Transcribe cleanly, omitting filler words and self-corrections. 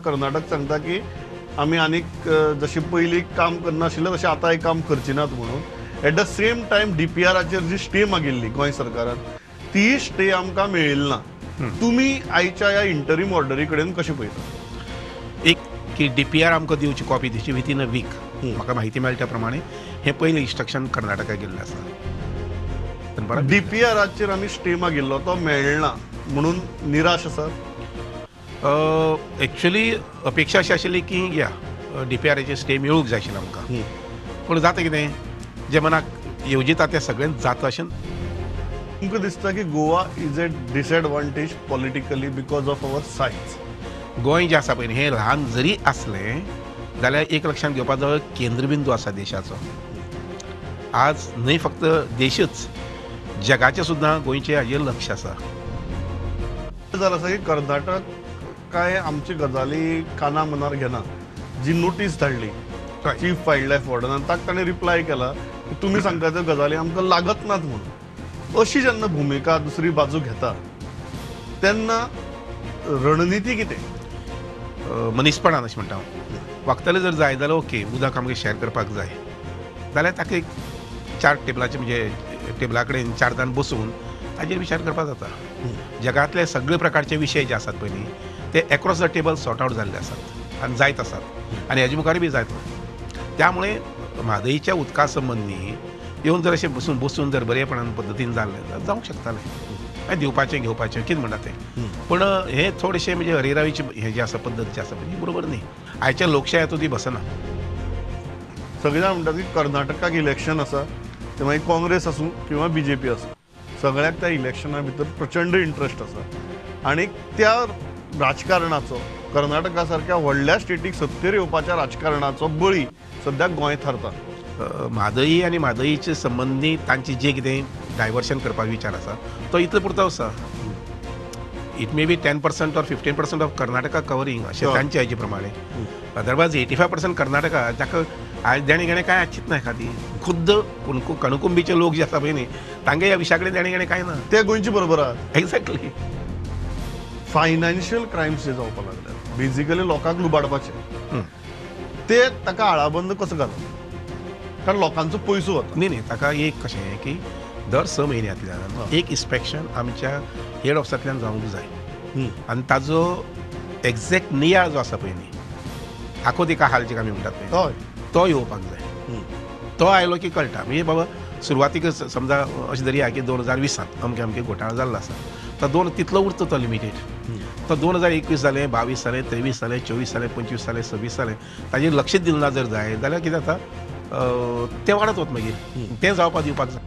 कर्नाटक सांगता की आमी आनीक जशी पयलीं काम करनाशिल्ले तशें आतां काम करची नात म्हणून एट द सेम टायम डीपीआराचेर जी स्टे मागिल्ली गोंय सरकारान ती स्टे आमकां मेळिल्ली ना. तुमी आयच्या ह्या इंटरीम ऑर्डरी कडेन कशें पळयता? एक की डीपीआर आमकां दिवची कॉपी दिवची विथीन अ वीक. म्हाका म्हायती मेळ्ळ्या त्या प्रमाणे हे पयलें इन्स्ट्रक्शन कर्नाटकाक गेल्लें आसा. डीपीआराचेर आमी स्टे मागिल्लो तो मेळना म्हणून निराश आसा. एक्चुअली अपेक्षा अशी आशिल्ली की या डीपीआराचेर स्टे मेळूंक जाय आशिल्लो आमकां. पूण जाता कितें जे मनाक येवजिता तें सगळें जाता अशें तुमकां दिसता की Goa is a disadvantage politically because of our size? Goa जें आसा पळय हें ल्हान जरी आसलें जाल्यार एक लक्षांत घेवपाक जाय केंद्रबिंदू आसा देशाचो. आज न्हय फक्त देशच जगाचें सुद्दां गोंयचें हाजेर लक्ष आसा. जालें आसा की कर्नाटक काय आमची गजाली काना मनार घेना. जी नोटीस धाडली चीफ वायल्ड लायफ वॉर्डनान ताका ताणें रिप्लाय केला की तुमी सांगता त्यो गजाली आमकां लागत नात म्हणून. अशी जेन्ना भुमिका दुसरी बाजू घेता तेन्ना रणनिती कितें? मनीसपणान अशें म्हणटा हांव. वखतलें जर जाय जाल्यार ओके उदक आमकां शेअर करपाक जाय जाल्यार ताका एक 4 टेबलाचे म्हणजे टेबला कडेन 4 जाण बसून ताजेर विचार करपाक जाता. जगांतले सगळे प्रकारचे विशय जे आसात पळय न्ही ते across the table sort out जाल्ले आसात आनी जायत आसात आनी हेजे मुखारय बी जायत. त्यामुळे म्हादईच्या उदका संबंदी येवन जर अशें बसून जर बरेपणान पद्दतीन जाल्लें जाल्यार जावंक शकतालें. दिवपाचें घेवपाचें कितें म्हणटा तें. पूण हे थोडेशें म्हणजे हरिरावीची हें जें आसा पद्दत जी आसा पळय बरोबर न्ही. आयच्या लोकशायेंतूय ती बसना. सगळे जाण म्हणटात की कर्नाटकाक इलेक्शन आसा ते मागीर काँग्रेस आसूं किंवा बीजेपी आसूं सगळ्याक त्या इलेक्शना भितर प्रचंड इंट्रस्ट आसा आनी त्या राजकारणाचो कर्नाटका सारक्या व्हडल्या स्टेटीक सत्तेर येवपाच्या राजकारणाचो बळी सद्याक गोंय थारता. म्हादई आनी म्हादईचे संबंदी तांची जे कितें डायवर्शन करपाक विचार आसा तो इतलो पुरतो आसा. It may be 10% or 15% of Karnataka covering अशें तांचे हेजे प्रमाणे. अदरवायज 85% कर्नाटका जाका आज देणे घेणे काय आचित ना एखादी खुद्द कणकुंबीचे लोक जे आसा पळय न्ही तांगे ह्या विशया कडेन देणे घेणे काय ना. ते गोंयचे बरोबर आहात. एक्झॅक्टली. फायनान्शियल क्रायम्स जे जावपाक लागल्यात बेजिकली लोकांक लुबाडपाचे ते ताका आळाबंद कसो घालप? कारण लोकांचो पयसो वता. न्ही ताका एक कशें की दर 6 म्हयन्यांतल्यान एक इन्स्पेक्शन आमच्या हेड ऑफिसांतल्यान जावंक जाय आनी ताजो एक्झॅक्ट नियाळ जो आसा पळय न्ही आखो तिका हाल जे आमी म्हणटात पळय तो येवपाक जाय. तो आयलो की कळटा म्हणजे बाबा सुरवातीक समजा अशें धरया की 2020 अमके अमके घोटाळो जाल्लो आसा तो तितलो उरतो तो लिमिटेड. तो 2021 जालें 22 जालें 23 जालें 24 जालें 25 जालें 26 जालें ताजेर लक्ष दिलें ना जर जाय जाल्यार कितें जाता तें वाडत वता मागीर तें जावपाक दिवपाक जाय.